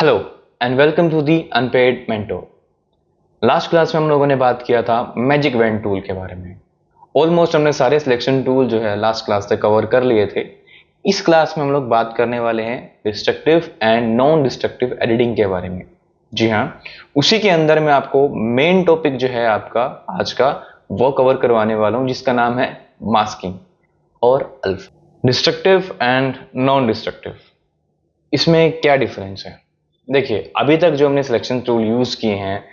Hello and welcome to the unpaid mentor. Last class में हम लोगों ने बात किया था मैजिक वैन टूल के बारे में। ऑलमोस्ट हमने सारे सिलेक्शन टूल जो है लास्ट क्लास तक कवर कर लिए थे। इस क्लास में हम लोग बात करने वाले हैं destructive and non destructive editing के बारे में। जी हाँ, उसी के अंदर मैं आपको मेन टॉपिक जो है आपका आज का वो कवर करवाने वाला हूँ, जिसका नाम है मास्किंग और alpha. Destructive and non destructive, इसमें क्या डिफरेंस है? देखिए, अभी तक जो हमने सिलेक्शन टूल यूज किए हैं,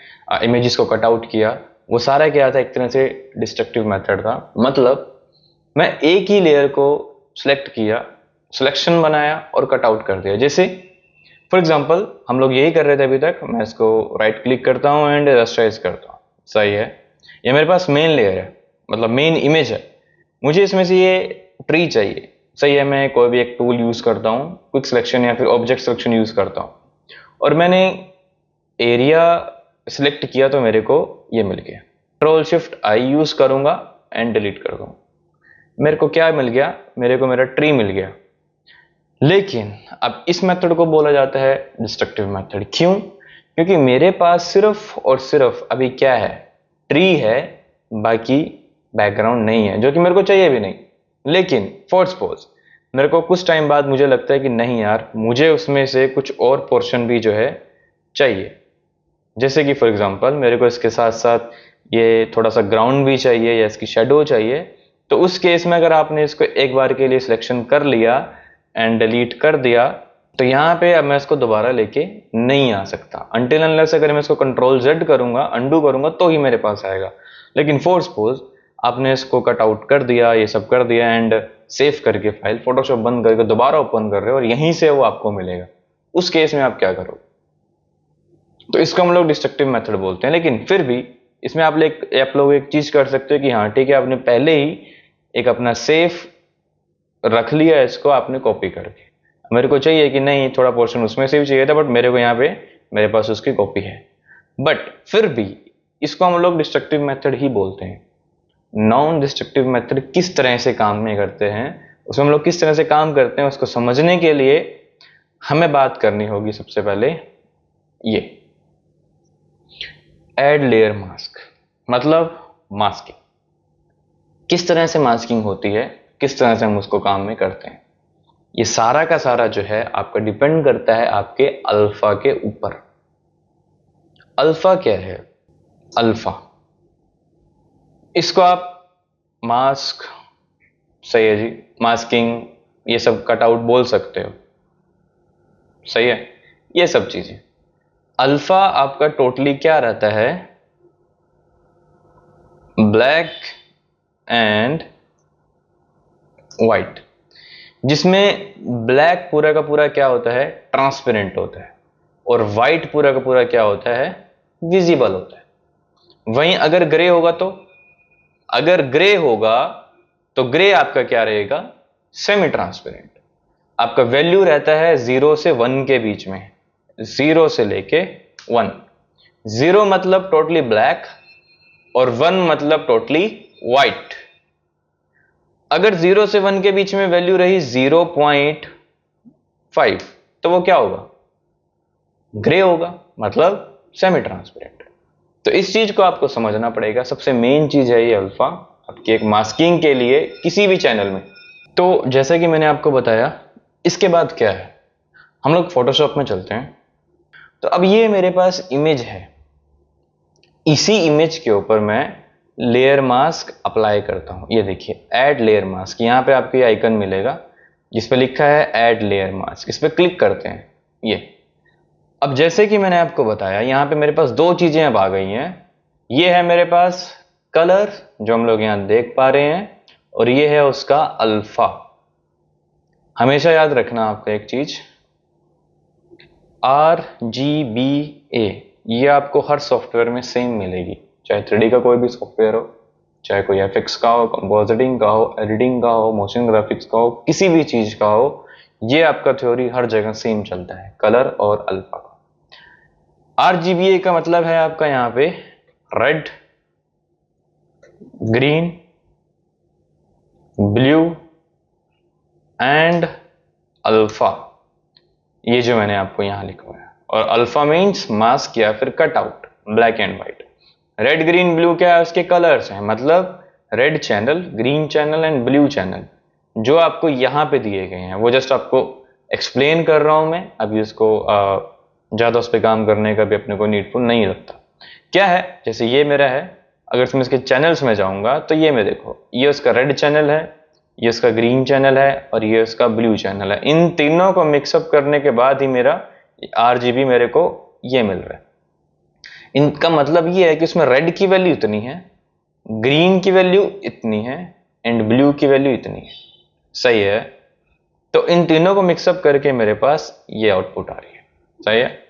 इमेजेस को कट आउट किया, वो सारा क्या था, एक तरह से डिस्ट्रक्टिव मेथड था। मतलब मैं एक ही लेयर को सिलेक्ट किया, सिलेक्शन बनाया और कट आउट कर दिया। जैसे फॉर एग्जांपल हम लोग यही कर रहे थे अभी तक। मैं इसको राइट क्लिक करता हूं एंड रस्टराइज करता हूं, सही है। ये मेरे पास मेन लेयर है, मतलब मेन इमेज है। मुझे इसमें से ये ट्री चाहिए, सही है। मैं कोई भी एक टूल यूज करता हूँ, क्विक सिलेक्शन या फिर ऑब्जेक्ट सिलेक्शन यूज करता हूँ, और मैंने एरिया सिलेक्ट किया तो मेरे को ये मिल गया। कंट्रोल शिफ्ट आई यूज करूंगा एंड डिलीट कर दूंगा, मेरे को क्या मिल गया? मेरे को मेरा ट्री मिल गया। लेकिन अब इस मेथड को बोला जाता है डिस्ट्रक्टिव मेथड। क्यों? क्योंकि मेरे पास सिर्फ और सिर्फ अभी क्या है, ट्री है, बाकी बैकग्राउंड नहीं है, जो कि मेरे को चाहिए भी नहीं। लेकिन फॉर सपोज मेरे को कुछ टाइम बाद मुझे लगता है कि नहीं यार, मुझे उसमें से कुछ और पोर्शन भी जो है चाहिए। जैसे कि फॉर एग्जांपल मेरे को इसके साथ साथ ये थोड़ा सा ग्राउंड भी चाहिए या इसकी शेडो चाहिए। तो उस केस में अगर आपने इसको एक बार के लिए सिलेक्शन कर लिया एंड डिलीट कर दिया, तो यहाँ पे अब मैं इसको दोबारा लेके नहीं आ सकता। अनटिल अनलेस अगर मैं इसको कंट्रोल जेड करूंगा, अंडू करूंगा, तो ही मेरे पास आएगा। लेकिन फॉर सपोज आपने इसको कट आउट कर दिया, ये सब कर दिया एंड सेव करके फाइल फोटोशॉप बंद करके दोबारा ओपन कर रहे हो और यहीं से वो आपको मिलेगा, उस केस में आप क्या करोगे? तो इसको हम लोग डिस्ट्रक्टिव मेथड बोलते हैं। लेकिन फिर भी इसमें आप लोग एक चीज कर सकते हो कि हाँ ठीक है, आपने पहले ही एक अपना सेफ रख लिया, इसको आपने कॉपी करके। मेरे को चाहिए कि नहीं, थोड़ा पोर्शन उसमें से भी चाहिए था, बट मेरे को यहाँ पे मेरे पास उसकी कॉपी है। बट फिर भी इसको हम लोग डिस्ट्रक्टिव मेथड ही बोलते हैं। नॉन डिस्ट्रक्टिव मेथड किस तरह से काम में करते हैं, उसमें हम लोग किस तरह से काम करते हैं, उसको समझने के लिए हमें बात करनी होगी सबसे पहले ये एड लेयर मास्क। मतलब मास्किंग, किस तरह से मास्किंग होती है, किस तरह से हम उसको काम में करते हैं, ये सारा का सारा जो है आपका डिपेंड करता है आपके अल्फा के ऊपर। अल्फा क्या है? अल्फा, इसको आप मास्क, सही है जी, मास्किंग, ये सब कटआउट बोल सकते हो, सही है। ये सब चीजें, अल्फा आपका टोटली क्या रहता है? ब्लैक एंड व्हाइट, जिसमें ब्लैक पूरा का पूरा क्या होता है? ट्रांसपेरेंट होता है, और व्हाइट पूरा का पूरा क्या होता है? विजिबल होता है। वहीं अगर ग्रे होगा तो, अगर ग्रे होगा तो ग्रे आपका क्या रहेगा? Semi transparent. आपका वैल्यू रहता है 0 से 1 के बीच में, 0 से लेके 1। 0 मतलब टोटली ब्लैक और 1 मतलब टोटली व्हाइट। अगर 0 से 1 के बीच में वैल्यू रही 0.5, तो वो क्या होगा? ग्रे होगा, मतलब सेमी ट्रांसपेरेंट। तो इस चीज को आपको समझना पड़ेगा। सबसे मेन चीज है ये अल्फा आपकी एक मास्किंग के लिए किसी भी चैनल में। तो जैसा कि मैंने आपको बताया, इसके बाद क्या है, हम लोग फोटोशॉप में चलते हैं। तो अब ये मेरे पास इमेज है, इसी इमेज के ऊपर मैं लेयर मास्क अप्लाई करता हूं। ये देखिए, ऐड लेयर मास्क, यहां पे आपको ये आइकन मिलेगा जिस पे लिखा है ऐड लेयर मास्क। इस पे क्लिक करते हैं। ये अब जैसे कि मैंने आपको बताया, यहां पे मेरे पास दो चीजें अब आ गई हैं। ये है मेरे पास कलर जो हम लोग यहां देख पा रहे हैं, और ये है उसका अल्फा। हमेशा याद रखना आपका एक चीज, RGBA, ये आपको हर सॉफ्टवेयर में सेम मिलेगी, चाहे 3D का कोई भी सॉफ्टवेयर हो, चाहे कोई एफएक्स का हो, कंपोजिटिंग का हो, एडिटिंग का हो, मोशन ग्राफिक्स का हो, किसी भी चीज का हो, ये आपका थ्योरी हर जगह सेम चलता है, कलर और अल्फा का। RGBA का मतलब है आपका यहाँ पे red, green, blue and alpha. ये जो मैंने आपको यहां लिखवाया, और अल्फा मीन्स मास्क या फिर cut out, black and white. Red green blue क्या है, उसके कलर्स हैं, मतलब red channel, green channel and blue channel जो आपको यहाँ पे दिए गए हैं, वो जस्ट आपको एक्सप्लेन कर रहा हूं मैं। अभी इसको ज़्यादा उस पर काम करने का भी अपने को नीडफुल नहीं लगता। क्या है, जैसे ये मेरा है, अगर मैं इसके चैनल्स में जाऊंगा तो ये में देखो, ये उसका रेड चैनल है, ये उसका ग्रीन चैनल है और ये उसका ब्लू चैनल है। इन तीनों को मिक्सअप करने के बाद ही मेरा RGB मेरे को ये मिल रहा है। इनका मतलब ये है कि उसमें रेड की वैल्यू इतनी है, ग्रीन की वैल्यू इतनी है एंड ब्लू की वैल्यू इतनी है। सही है। तो इन तीनों को मिक्सअप करके मेरे पास ये आउटपुट आ रही है। सही है।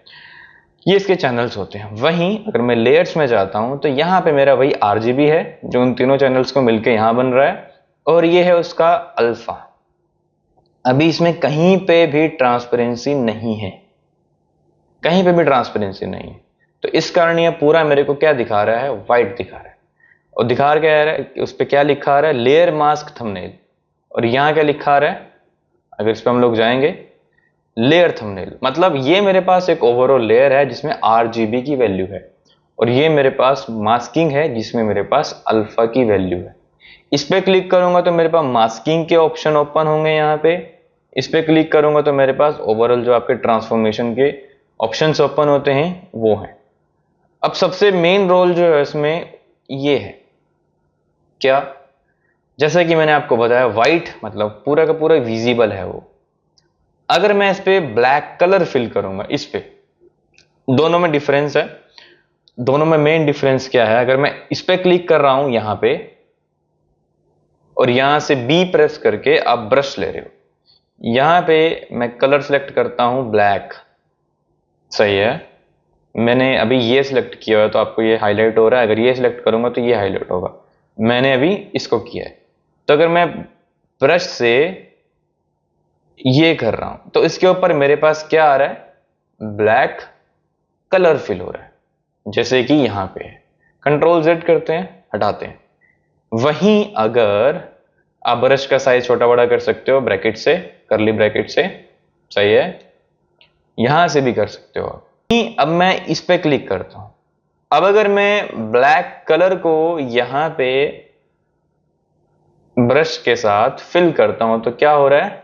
ये इसके चैनल्स होते हैं। वहीं अगर मैं लेयर्स में जाता हूं तो यहां पे मेरा वही RGB है जो उन तीनों चैनल्स को मिलकर यहां बन रहा है, और ये है उसका अल्फा। अभी इसमें कहीं पे भी ट्रांसपेरेंसी नहीं है, कहीं पे भी ट्रांसपेरेंसी नहीं है। तो इस कारण ये पूरा मेरे को क्या दिखा रहा है, व्हाइट दिखा रहा है। और दिखा क्या रहा है, उस पर क्या लिखा रहा है, लेयर मास्क थंबनेल। और यहां क्या लिखा रहा है, अगर इस पर हम लोग जाएंगे, लेयर थंबनेल। मतलब ये मेरे पास एक ओवरऑल लेयर है जिसमें RGB की वैल्यू है, और ये मेरे पास मास्किंग है जिसमें मेरे पास अल्फा की वैल्यू है। इस पर क्लिक करूंगा तो मेरे पास मास्किंग के ऑप्शन ओपन होंगे यहाँ पे। इस पर क्लिक करूंगा तो मेरे पास ओवरऑल जो आपके ट्रांसफॉर्मेशन के ऑप्शंस ओपन होते हैं वो हैं। अब सबसे मेन रोल जो है इसमें ये है क्या, जैसा कि मैंने आपको बताया, व्हाइट मतलब पूरा का पूरा विजिबल है वो। अगर मैं इस पे ब्लैक कलर फिल करूंगा, इस पे दोनों में डिफरेंस है। दोनों में मेन डिफरेंस क्या है, अगर मैं इस पे क्लिक कर रहा हूं यहां पे और यहां से B प्रेस करके आप ब्रश ले रहे हो, यहां पे मैं कलर सेलेक्ट करता हूं ब्लैक। सही है। मैंने अभी ये सिलेक्ट किया है तो आपको ये हाईलाइट हो रहा है, अगर ये सिलेक्ट करूंगा तो ये हाईलाइट होगा। मैंने अभी इसको किया है। तो अगर मैं ब्रश से ये कर रहा हूं तो इसके ऊपर मेरे पास क्या आ रहा है, ब्लैक कलर फिल हो रहा है, जैसे कि यहां पे है। Ctrl Z करते हैं, हटाते हैं। वहीं अगर आप ब्रश का साइज छोटा बड़ा कर सकते हो ब्रैकेट से, करली ब्रैकेट से। सही है। यहां से भी कर सकते हो। अब मैं इस पे क्लिक करता हूं। अब अगर मैं ब्लैक कलर को यहां पे ब्रश के साथ फिल करता हूं तो क्या हो रहा है,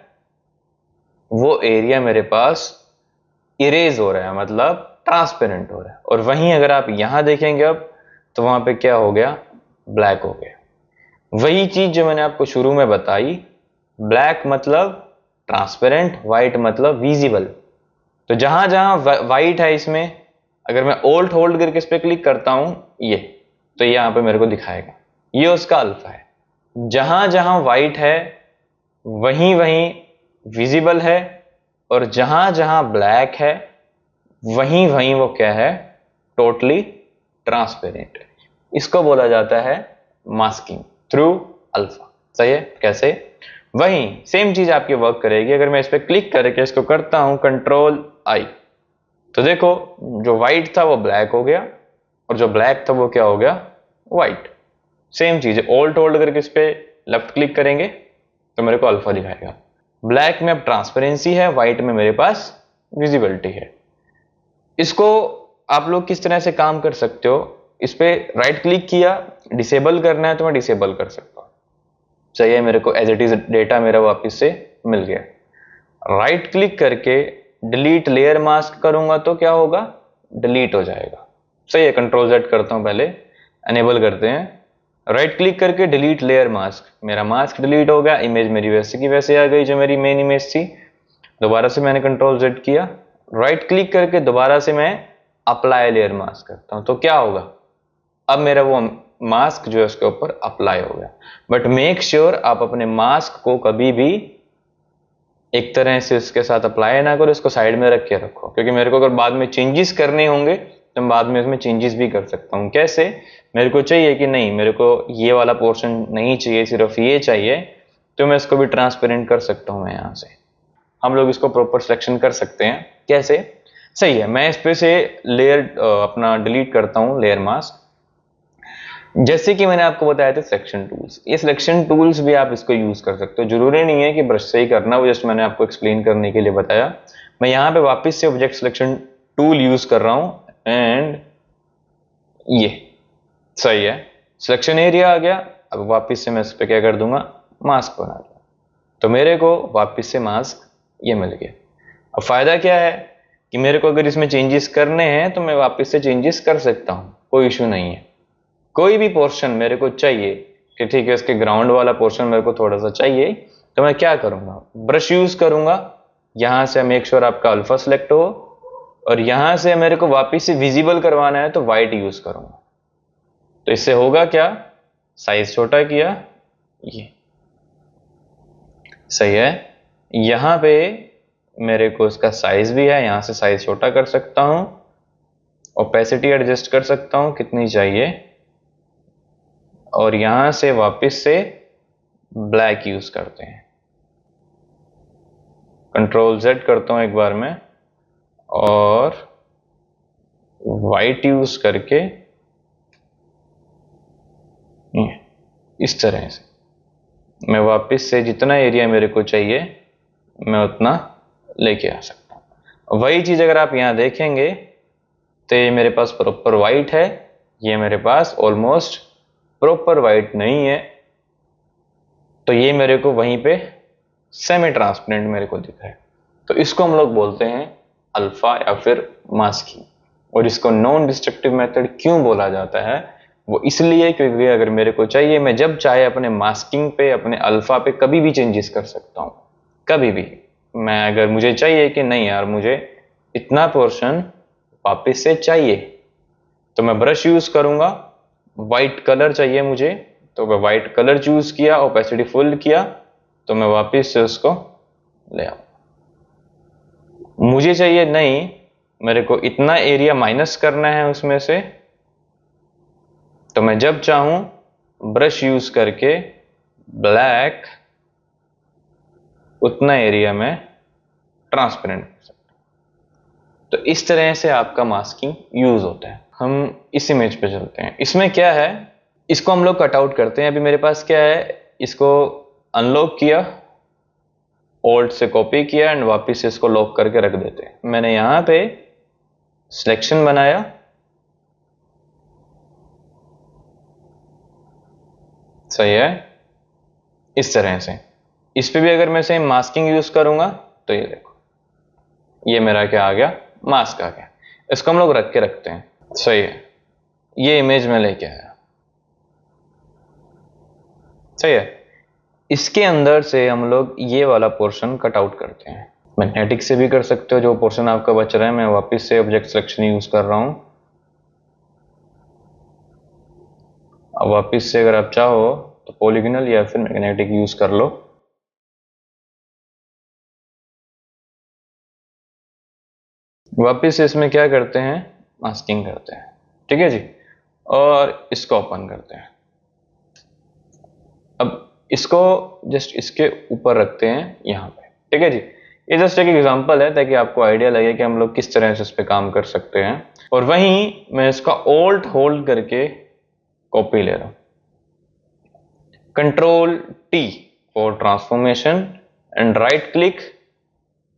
वो एरिया मेरे पास इरेज हो रहा है, मतलब ट्रांसपेरेंट हो रहा है। और वहीं अगर आप यहां देखेंगे अब, तो वहां पे क्या हो गया, ब्लैक हो गया। वही चीज जो मैंने आपको शुरू में बताई, ब्लैक मतलब ट्रांसपेरेंट, व्हाइट मतलब विजिबल। तो जहां जहां व्हाइट है इसमें, अगर मैं ऑल्ट होल्ड करके इस पर क्लिक करता हूं ये, तो यहां पे मेरे को दिखाएगा, ये उसका अल्फा है। जहां जहां व्हाइट है वहीं वहीं विजिबल है, और जहां जहां ब्लैक है वहीं वहीं वो क्या है, टोटली ट्रांसपेरेंट है। इसको बोला जाता है मास्किंग थ्रू अल्फा। सही है। कैसे, वहीं सेम चीज आपकी वर्क करेगी। अगर मैं इस पर क्लिक करके इसको करता हूं Ctrl I, तो देखो जो व्हाइट था वो ब्लैक हो गया, और जो ब्लैक था वो क्या हो गया, व्हाइट। सेम चीज है, ऑल्ट होल्ड करके इस पे लेफ्ट क्लिक करेंगे तो मेरे को अल्फा दिखाएगा। ब्लैक में अब ट्रांसपेरेंसी है, व्हाइट में मेरे पास विजिबिलिटी है। इसको आप लोग किस तरह से काम कर सकते हो, इस पे राइट क्लिक किया, डिसेबल करना है तो मैं डिसेबल कर सकता हूं। सही है। मेरे को एज इट इज डेटा मेरा वापस से मिल गया। राइट क्लिक करके डिलीट लेयर मास्क करूंगा तो क्या होगा, डिलीट हो जाएगा। सही है। Ctrl Z करता हूं, पहले एनेबल करते हैं। राइट क्लिक करके डिलीट लेयर मास्क, मेरा मास्क डिलीट हो गया, इमेज मेरी वैसे की वैसे आ गई जो मेरी मेन इमेज थी। दोबारा से मैंने Ctrl Z किया, राइट क्लिक करके दोबारा से मैं अप्लाई लेयर मास्क करता हूं तो क्या होगा, अब मेरा वो मास्क जो है उसके ऊपर अप्लाई हो गया। बट मेक श्योर आप अपने मास्क को कभी भी एक तरह से इसके साथ अप्लाई ना करो, इसको साइड में रख के रखो, क्योंकि मेरे को अगर बाद में चेंजेस करने होंगे तो मैं बाद में इसमें चेंजेस भी कर सकता हूं। कैसे, मेरे को चाहिए कि नहीं, मेरे को ये वाला पोर्शन नहीं चाहिए, सिर्फ ये चाहिए, तो मैं इसको भी ट्रांसपेरेंट कर सकता हूं। मैं यहां से हम लोग इसको प्रॉपर सिलेक्शन कर सकते हैं। कैसे, सही है। मैं इस पे से लेयर अपना डिलीट करता हूं, लेयर मास्क। जैसे कि मैंने आपको बताया था सिलेक्शन टूल्स, ये सिलेक्शन टूल्स भी आप इसको यूज कर सकते हो। जरूरी नहीं है कि ब्रश से ही करना, वो जस्ट मैंने आपको एक्सप्लेन करने के लिए बताया। मैं यहाँ पे वापस से ऑब्जेक्ट सिलेक्शन टूल यूज कर रहा हूं एंड ये सही है, सिलेक्शन एरिया आ गया। अब वापस से मैं इस पर क्या कर दूंगा, मास्क बना दूंगा, तो मेरे को वापस से मास्क ये मिल गया। अब फायदा क्या है कि मेरे को अगर इसमें चेंजेस करने हैं तो मैं वापस से चेंजेस कर सकता हूं, कोई इशू नहीं है। कोई भी पोर्शन मेरे को चाहिए कि ठीक है इसके ग्राउंड वाला पोर्शन मेरे को थोड़ा सा चाहिए, तो मैं क्या करूंगा, ब्रश यूज करूंगा, यहां से मेक श्योर आपका अल्फा सेलेक्ट हो, और यहां से मेरे को वापस से विजिबल करवाना है तो व्हाइट यूज करूंगा। तो इससे होगा क्या, साइज छोटा किया, ये सही है। यहां पे मेरे को इसका साइज भी है, यहां से साइज छोटा कर सकता हूं, ओपेसिटी एडजस्ट कर सकता हूं कितनी चाहिए, और यहां से वापस से ब्लैक यूज करते हैं, कंट्रोल Z करता हूं एक बार में, और वाइट यूज करके इस तरह से मैं वापस से जितना एरिया मेरे को चाहिए मैं उतना लेके आ सकता हूं। वही चीज अगर आप यहां देखेंगे तो ये मेरे पास प्रॉपर वाइट है, ये मेरे पास ऑलमोस्ट प्रॉपर वाइट नहीं है, तो ये मेरे को वहीं पे सेमी ट्रांसपेरेंट मेरे को दिखा है। तो इसको हम लोग बोलते हैं अल्फा या फिर मास्किंग। और इसको नॉन डिस्ट्रक्टिव मेथड क्यों बोला जाता है, वो इसलिए क्योंकि अगर मेरे को चाहिए मैं जब चाहे अपने मास्किंग पे, अपने अल्फा पे कभी भी चेंजेस कर सकता हूं, कभी भी। मैं अगर मुझे चाहिए कि नहीं यार मुझे इतना पोर्शन वापस से चाहिए, तो मैं ब्रश यूज करूंगा, व्हाइट कलर चाहिए मुझे तो मैं व्हाइट कलर चूज किया, ओपेसिटी फुल किया, तो मैं वापस से उसको ले आऊं। मुझे चाहिए नहीं, मेरे को इतना एरिया माइनस करना है उसमें से, तो मैं जब चाहूं ब्रश यूज करके ब्लैक उतना एरिया में ट्रांसपेरेंट कर सकता हूं। तो इस तरह से आपका मास्किंग यूज होता है। हम इस इमेज पे चलते हैं। इसमें क्या है, इसको हम लोग कट आउट करते हैं। अभी मेरे पास क्या है, इसको अनलॉक किया, ऑल्ट से कॉपी किया एंड वापस से इसको लॉक करके रख देते हैं। मैंने यहां पे सिलेक्शन बनाया, सही है, इस तरह से। इस पे भी अगर मैं सेम मास्किंग यूज करूंगा तो ये देखो, ये मेरा क्या आ गया, मास्क आ गया। इसको हम लोग रख के रखते हैं, सही है। ये इमेज में लेके आया, सही है। इसके अंदर से हम लोग ये वाला पोर्शन कट आउट करते हैं। मैग्नेटिक से भी कर सकते हो, जो पोर्शन आपका बच रहा है। मैं वापस से ऑब्जेक्ट सिलेक्शन यूज कर रहा हूं। अब वापस से अगर आप चाहो तो पॉलीगोनल या फिर मैग्नेटिक यूज कर लो। वापस से इसमें क्या करते हैं, मास्किंग करते हैं, ठीक है जी। और इसको ओपन करते हैं। अब इसको जस्ट इसके ऊपर रखते हैं यहाँ पे, ठीक है जी। ये जस्ट एक एग्जांपल है ताकि आपको आइडिया लगे कि हम लोग किस तरह से इस पे काम कर सकते हैं। और वहीं मैं इसका ऑल्ट होल्ड करके कॉपी ले रहा हूं, control T for transformation and right click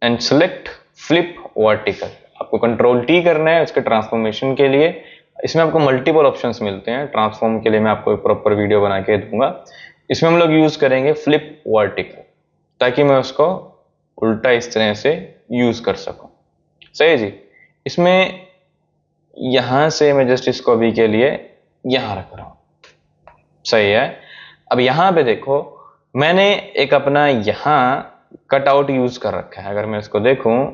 and select flip vertical. आपको कंट्रोल T करना है उसके ट्रांसफॉर्मेशन के लिए। इसमें आपको मल्टीपल ऑप्शंस मिलते हैं। ट्रांसफॉर्म के लिए मैं आपको एक प्रॉपर वीडियो बना के दूंगा। इसमें हम लोग यूज करेंगे फ्लिप वर्टिकल, ताकि मैं उसको उल्टा इस तरह से यूज कर सकूं, सही है जी। इसमें यहां से मैं जस्ट इसको अभी के लिए यहां रख रहा हूं, सही है। अब यहां पे देखो, मैंने एक अपना यहां कट आउट यूज कर रखा है। अगर मैं इसको देखूं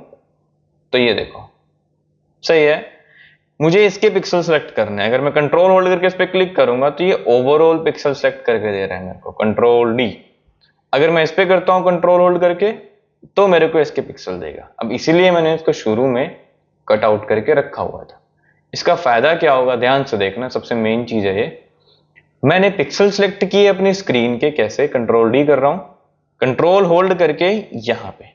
तो ये देखो, सही है। मुझे इसके पिक्सल सेलेक्ट करने हैं। अगर मैं कंट्रोल होल्ड करके इस पे क्लिक करूंगा तो ये ओवरऑल पिक्सल सेलेक्ट करके दे रहा है मेरे को, कंट्रोल D। अगर मैं इस पे करता हूं कंट्रोल होल्ड करके तो मेरे को इसके पिक्सल देगा। अब इसीलिए मैंने इसको शुरू में कट आउट करके रखा हुआ था। इसका फायदा क्या होगा, ध्यान से देखना, सबसे मेन चीज है ये। मैंने पिक्सल सेलेक्ट किए अपनी स्क्रीन के, कैसे, कंट्रोल D कर रहा हूं, कंट्रोल होल्ड करके यहां पे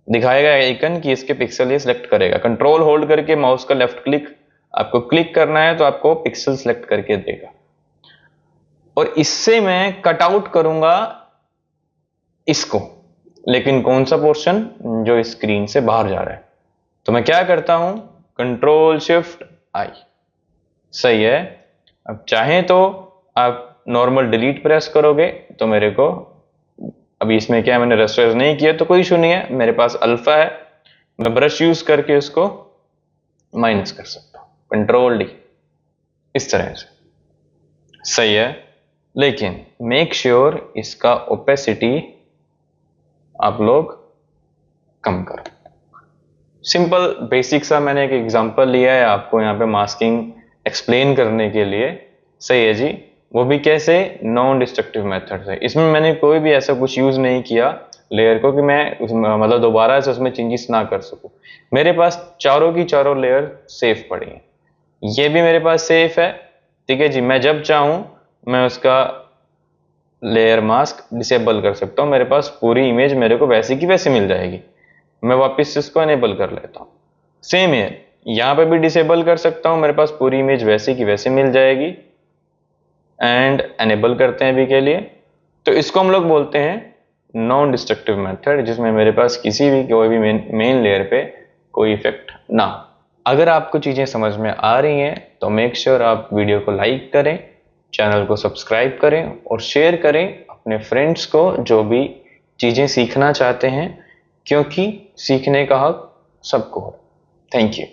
दिखाएगा आइकन कि इसके पिक्सल ये सिलेक्ट करेगा। कंट्रोल होल्ड करके माउस का लेफ्ट क्लिक आपको क्लिक करना है तो आपको पिक्सल सिलेक्ट करके देगा। और इससे मैं कट आउट करूंगा इसको, लेकिन कौन सा पोर्शन, जो स्क्रीन से बाहर जा रहा है। तो मैं क्या करता हूं, कंट्रोल शिफ्ट आई। सही है। अब चाहें तो आप नॉर्मल डिलीट प्रेस करोगे तो मेरे को, अभी इसमें क्या है, मैंने रेस्टराइज नहीं किया तो कोई इशू नहीं है, मेरे पास अल्फा है, मैं ब्रश यूज करके उसको माइनस कर सकता हूं, कंट्रोल डी, इस तरह से। सही है। लेकिन मेक श्योर इसका ओपेसिटी आप लोग कम करो। सिंपल बेसिक सा मैंने एक एग्जांपल लिया है आपको यहाँ पे मास्किंग एक्सप्लेन करने के लिए। सही है जी। वो भी कैसे, नॉन डिस्ट्रक्टिव मेथड से। इसमें मैंने कोई भी ऐसा कुछ यूज नहीं किया लेयर को कि मैं मतलब दोबारा से उसमें चेंजेस ना कर सकूं। मेरे पास चारों की चारों लेयर सेफ पड़ी हैं, ये भी मेरे पास सेफ है। ठीक है जी। मैं जब चाहूं मैं उसका लेयर मास्क डिसेबल कर सकता हूं, मेरे पास पूरी इमेज मेरे को वैसी की वैसी मिल जाएगी। मैं वापस इसको एनेबल कर लेता हूं। सेम है, यहां पे भी डिसेबल कर सकता हूं, मेरे पास पूरी इमेज वैसी की वैसी मिल जाएगी। एंड एनेबल करते हैं अभी के लिए। तो इसको हम लोग बोलते हैं नॉन डिस्ट्रक्टिव मेथड, जिसमें मेरे पास किसी भी कोई भी मेन लेयर पे कोई इफेक्ट ना। अगर आपको चीजें समझ में आ रही हैं तो मेक श्योर आप वीडियो को लाइक करें, चैनल को सब्सक्राइब करें और शेयर करें अपने फ्रेंड्स को जो भी चीजें सीखना चाहते हैं, क्योंकि सीखने का हक सबको है। Thank you.